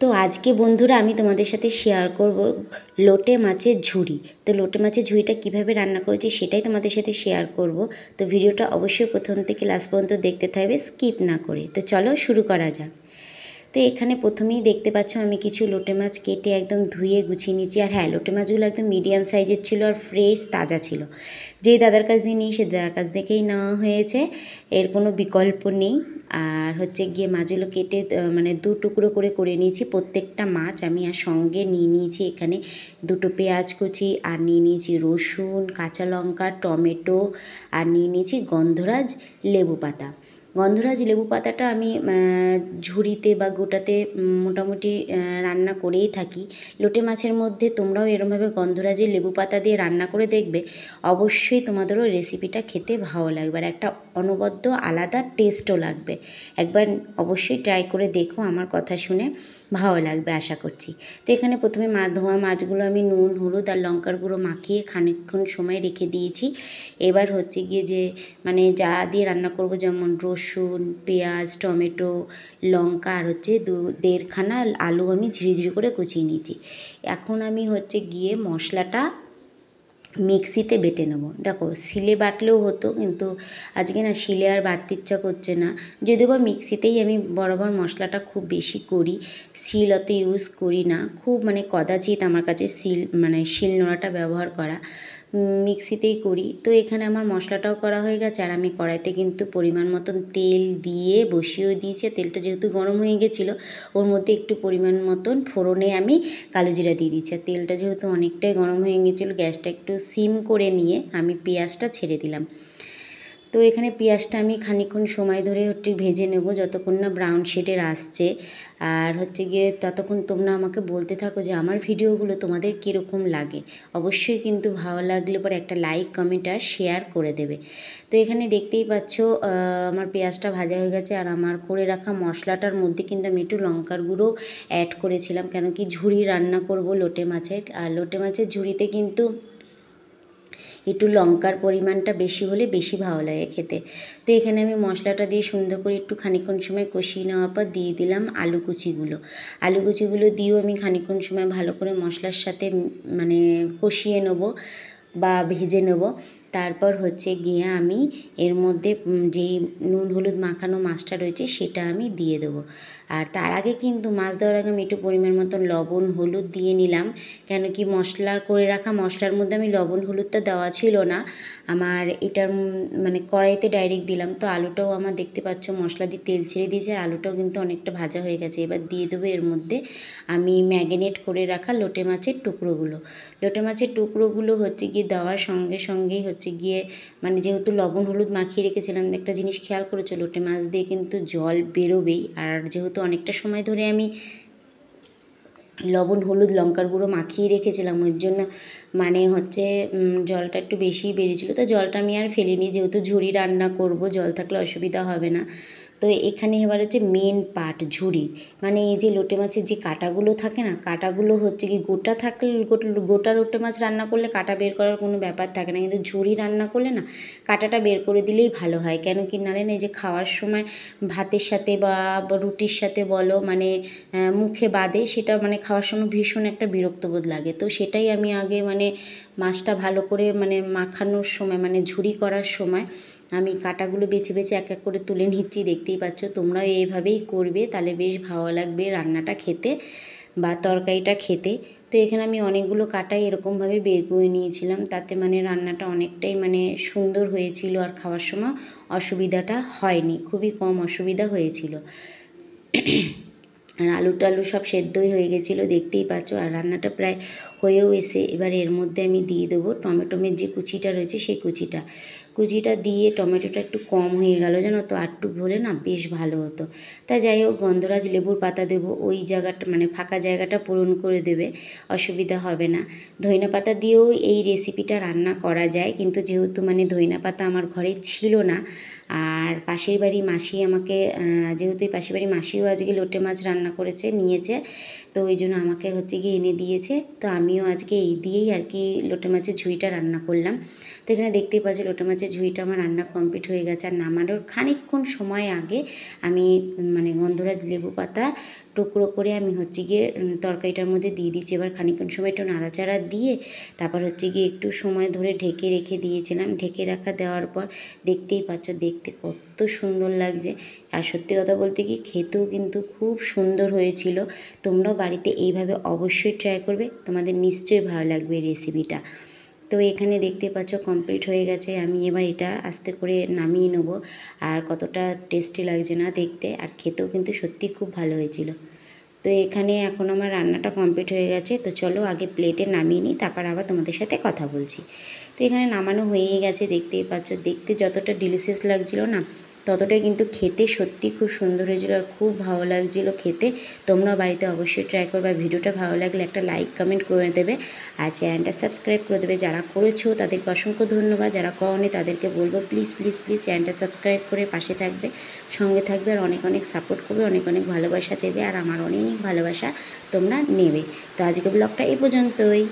তো আজকে বন্ধুরা আমি তোমাদের সাথে শেয়ার করব লোটে মাছের ঝুড়ি। তো লোটে মাছের ঝুড়িটা কীভাবে রান্না করেছি সেটাই তোমাদের সাথে শেয়ার করব। তো ভিডিওটা অবশ্যই প্রথম থেকে লাস্ট পর্যন্ত দেখতে থাকবে, স্কিপ না করে। তো চলো শুরু করা যাক। তো এখানে প্রথমেই দেখতে পাচ্ছ আমি কিছু লোটে মাছ কেটে একদম ধুয়ে গুছিয়ে নিচ্ছি। আর হ্যাঁ, লোটে মাছগুলো একদম মিডিয়াম সাইজের ছিল আর ফ্রেশ তাজা ছিল। যেই দাদার কাছ দিয়ে নিই সে দাদার কাছ থেকেই নেওয়া হয়েছে, এর কোনো বিকল্প নেই। আর হচ্ছে গিয়ে মাছগুলো কেটে মানে দু টুকরো করে নিয়েছি প্রত্যেকটা মাছ আমি। আর সঙ্গে নিয়ে নিয়েছি এখানে দুটো পেঁয়াজ কুচি, আর নিয়ে নিয়েছি রসুন, কাঁচা লঙ্কা, টমেটো, আর নিয়ে নিয়েছি গন্ধরাজ লেবু পাতা। গন্ধরাজ লেবু পাতাটা আমি ঝুড়িতে বা গোটাতে মোটামুটি রান্না করেই থাকি। লোটে মাছের মধ্যে তোমরাও এরমভাবে গন্ধরাজের লেবু পাতা দিয়ে রান্না করে দেখবে, অবশ্যই তোমাদেরও রেসিপিটা খেতে ভালো লাগবে আর একটা অনবদ্য আলাদা টেস্টও লাগবে। একবার অবশ্যই ট্রাই করে দেখো, আমার কথা শুনে ভালো লাগবে আশা করছি। তো এখানে প্রথমে ধোয়া মাছগুলো আমি নুন, হলুদ আর লঙ্কার গুঁড়ো মাখিয়ে খানিকক্ষণ সময় রেখে দিয়েছি। এবার হচ্ছে গিয়ে যে মানে যা দিয়ে রান্না করব, যেমন রসুন, পেঁয়াজ, টমেটো, লঙ্কা আর হচ্ছে দেড়খানা আলু আমি ঝিরিঝিরি করে কুচিয়ে নিয়েছি। এখন আমি হচ্ছে গিয়ে মশলাটা মিক্সিতে বেটে নেব। দেখো শিলে বাটলেও হতো, কিন্তু আজকে না শিলে আর বাটতে ইচ্ছা করছে না। যদিও বা মিক্সিতেই আমি বরাবর মশলাটা খুব বেশি করি, শিল অত ইউজ করি না। খুব মানে কদাচিৎ আমার কাছে শিল নোড়াটা ব্যবহার করা, মিক্সিতেই করি। তো এখানে আমার মশলাটাও করা হয়ে গেছে আর আমি কড়াইতে কিন্তু পরিমাণ মতন তেল দিয়ে বসিয়েও দিয়েছি। তেলটা যেহেতু গরম হয়ে গেছিলো, ওর মধ্যে একটু পরিমাণ মতন ফোড়নে আমি কালো জিরা দিয়ে দিচ্ছি। আর তেলটা যেহেতু অনেকটাই গরম হয়ে গেছিলো, গ্যাসটা একটু সিম করে নিয়ে আমি পেঁয়াজটা ছেড়ে দিলাম। তো এখানে পেঁয়াজটা আমি খানিকক্ষণ সময় ধরে একটু ভেজে নেব, যতক্ষণ না ব্রাউন শেডের আসছে। আর হচ্ছে গিয়ে ততক্ষণ তোমরা আমাকে বলতে থাকো যে আমার ভিডিওগুলো তোমাদের কীরকম লাগে। অবশ্যই কিন্তু ভালো লাগলে পরে একটা লাইক, কমেন্ট আর শেয়ার করে দেবে। তো এখানে দেখতেই পাচ্ছ আমার পেঁয়াজটা ভাজা হয়ে গেছে। আর আমার করে রাখা মশলাটার মধ্যে কিন্তু আমি একটু লঙ্কার গুঁড়ো অ্যাড করেছিলাম, কেন কি ঝুড়ি রান্না করব লোটে মাছের। আর লোটে মাছের ঝুড়িতে কিন্তু একটু লঙ্কার পরিমাণটা বেশি হলে বেশি ভালো লাগে খেতে। তো এখানে আমি মশলাটা দিয়ে সুন্দর করে একটু খানিকক্ষণ সময় কষিয়ে নেওয়ার পর দিয়ে দিলাম আলু কুচিগুলো। আলু কুচিগুলো দিয়েও আমি খানিকক্ষণ সময় ভালো করে মশলার সাথে মানে কষিয়ে নেব বা ভেজে নেব। তারপর হচ্ছে গিয়ে আমি এর মধ্যে যেই নুন হলুদ মাখানো মাছটা রয়েছে সেটা আমি দিয়ে দেবো। আর তার আগে কিন্তু মাছ দেওয়ার আগে আমি একটু পরিমাণ মতন লবণ হলুদ দিয়ে নিলাম, কেন কি মশলার করে রাখা মশলার মধ্যে আমি লবণ হলুদটা দেওয়া ছিল না আমার, এটার মানে কড়াইতে ডাইরেক্ট দিলাম। তো আলুটাও আমার দেখতে পাচ্ছ মশলা দিয়ে তেল ছেড়ে দিয়েছে, আর আলুটাও কিন্তু অনেকটা ভাজা হয়ে গেছে। এবার দিয়ে দেবো এর মধ্যে আমি ম্যারিনেট করে রাখা লোটে মাছের টুকরোগুলো। লোটে মাছের টুকরোগুলো হচ্ছে গিয়ে দেওয়ার সঙ্গে সঙ্গেই হচ্ছে গিয়ে মানে যেহেতু লবণ হলুদ মাখিয়ে রেখেছিলাম, একটা জিনিস খেয়াল করেছো, লোটে মাছ দিয়ে কিন্তু জল বেরোবেই। আর যেহেতু অনেকটা সময় ধরে আমি লবণ হলুদ লঙ্কার গুঁড়ো মাখিয়ে রেখেছিলাম, ওই জন্য মানে হচ্ছে জলটা একটু বেশিই বেরিয়েছিলো। তো জলটা আমি আর ফেলিনি, যেহেতু ঝুড়ি রান্না করব জল থাকলে অসুবিধা হবে না। তো এখানে এবার হচ্ছে মেন পার্ট ঝুড়ি, মানে এই যে লোটে মাছের যে কাঁটাগুলো থাকে না, কাঁটাগুলো হচ্ছে কি গোটা থাকলে গোটা লোটে মাছ রান্না করলে কাঁটা বের করার কোনো ব্যাপার থাকে না, কিন্তু ঝুড়ি রান্না করলে না কাঁটাটা বের করে দিলেই ভালো হয়। কেন কি নালে না এই যে খাওয়ার সময় ভাতের সাথে বা রুটির সাথে বলো মানে মুখে বাদে, সেটা মানে খাওয়ার সময় ভীষণ একটা বিরক্তবোধ লাগে। তো সেটাই আমি আগে মানে মাছটা ভালো করে মানে মাখানোর সময় মানে ঝুড়ি করার সময় আমি কাঁটাগুলো বেছে বেছে এক এক করে তুলে নিচ্ছি। দেখতেই পাচ্ছ, তোমরাও এইভাবেই করবে, তাহলে বেশ ভালো লাগবে রান্নাটা খেতে বা তরকারিটা খেতে। তো এখানে আমি অনেকগুলো কাঁটাই এরকমভাবে বের করে নিয়েছিলাম, তাতে মানে রান্নাটা অনেকটাই মানে সুন্দর হয়েছিল আর খাওয়ার সময় অসুবিধাটা হয়নি, খুবই কম অসুবিধা হয়েছিল। আর আলু টালু সব সেদ্ধই হয়ে গেছিলো দেখতেই পাচ্ছ। আর রান্নাটা প্রায় হয়েও এসে এবার এর মধ্যে আমি দিয়ে দেবো টমেটোমের যে কুচিটা রয়েছে সেই কুচিটা দিয়ে, টমেটোটা একটু কম হয়ে গেল জানো তো, আর একটু হলে না বেশ ভালো হতো। তা যাই হোক, গন্ধরাজ লেবুর পাতা দেবো, ওই জায়গাটা মানে ফাঁকা জায়গাটা পূরণ করে দেবে, অসুবিধা হবে না। ধইনা পাতা দিয়েও এই রেসিপিটা রান্না করা যায়, কিন্তু যেহেতু মানে ধইনা পাতা আমার ঘরে ছিল না, আর পাশের বাড়ি মাসি আমাকে যেহেতু এই পাশের বাড়ি মাসিও আজকে লোটে মাছ রান্না করেছে নিয়েছে, তো ওই জন্য আমাকে হচ্ছে গিয়ে এনে দিয়েছে। তো আমিও আজকে এই দিয়েই আর কি লোটে মাছের ঝুড়িটা রান্না করলাম। তো এখানে দেখতেই পাচ্ছি লোটে মাছের ঝুড়িটা আমার রান্না কমপ্লিট হয়ে গেছে। আর নামানোর খানিকক্ষণ সময় আগে আমি মানে গন্ধরাজ লেবু পাতা টুকরো করে আমি হচ্ছে গিয়ে তরকারিটার মধ্যে দিয়ে দিচ্ছি। এবার খানিকক্ষণ সময় একটু নাড়াচাড়া দিয়ে তারপর হচ্ছে গিয়ে একটু সময় ধরে ঢেকে রেখে দিয়েছিলাম। ঢেকে রাখা দেওয়ার পর দেখতেই পাচ্ছ দেখতে কত সুন্দর লাগছে। আর সত্যি কথা বলতে কি খেতেও কিন্তু খুব সুন্দর হয়েছিল। তোমরাও বাড়িতে এইভাবে অবশ্যই ট্রাই করবে, তোমাদের নিশ্চয়ই ভালো লাগবে এই রেসিপিটা। তো এখানে দেখতে পাচ্ছ কমপ্লিট হয়ে গেছে। আমি এবার এটা আস্তে করে নামিয়ে নেবো। আর কতটা টেস্টি লাগছে না দেখতে, আর খেতেও কিন্তু সত্যিই খুব ভালো হয়েছিল। তো এখানে এখন আমার রান্নাটা কমপ্লিট হয়ে গেছে। তো চলো আগে প্লেটে নামিয়ে নিই, তারপর আবার তোমাদের সাথে কথা বলছি। তো এখানে নামানো হয়েই গেছে, দেখতেই পাচ্ছ দেখতে যতটা ডিলিশিয়াস লাগছিল না, ততটাই কিন্তু খেতে সত্যি খুব সুন্দর হয়েছিল আর খুব ভালো লাগছিলো খেতে। তোমরা বাড়িতে অবশ্যই ট্রাই করবে। ভিডিওটা ভালো লাগলে একটা লাইক কমেন্ট করে দেবে আর চ্যানেলটা সাবস্ক্রাইব করে দেবে। যারা করেছো তাদেরকে অসংখ্য ধন্যবাদ, যারা করোনি তাদেরকে বলবো প্লিজ প্লিজ প্লিজ চ্যানেলটা সাবস্ক্রাইব করে পাশে থাকবে, সঙ্গে থাকবে আর অনেক অনেক সাপোর্ট করবে, অনেক অনেক ভালোবাসা দেবে আর আমার অনেক ভালোবাসা তোমরা নেবে। তো আজকে ব্লগটা এই পর্যন্তই।